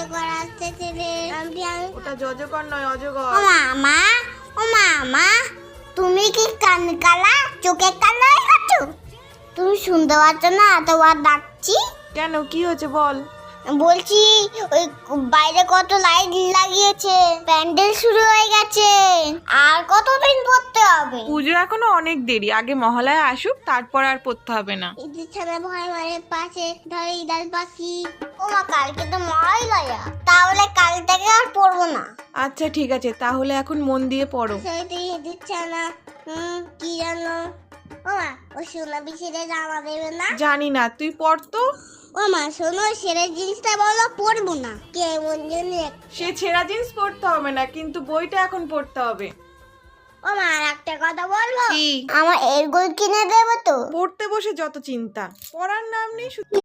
অজগর আসতেছে রে। ওটা অজগর নয়, অজগর। ও মামা, ও মামা, তুমি কি কান কালা, চোখে কালো হয়ে গেছো? তুমি শুনতে পাচ্ছ না এতবার ডাকছি? কেন, কি হয়েছে বল? বলছি ওই বাইরে কত লাইট লাগিয়েছে, প্যান্ডেল শুরু হয়ে গেছে, আর কতদিন পড়তে হবে? পুজো এখনো অনেক দেরি, আগে মহালয়া আসুক, তারপর আর পড়তে হবে না। ঈদের ছাড়া ভয় মারে পাশে ধরে ঈদাল পাখি। ও মা, কালকে তো মহালয়া, তাহলে কাল থেকে আর পড়বো না। আচ্ছা ঠিক আছে, তাহলে এখন মন দিয়ে পড়ো। সেটি ঈদের ছাড়া কি জানো? ও মা, ও সোনা বিছেরে জামা দেবে না? জানি না, তুই পড় তো। ও মা শোনো, সেরে জিনিসটা বলো, পড়বো না। কেমন জানি সে ছেঁড়া জিন্স পড়তে হবে না, কিন্তু বইটা এখন পড়তে হবে। ও মা, আর একটা কথা বলবো? কি? আমার এর বই কিনে দেবো তো? পড়তে বসে যত চিন্তা, পড়ার নাম নেই শুধু।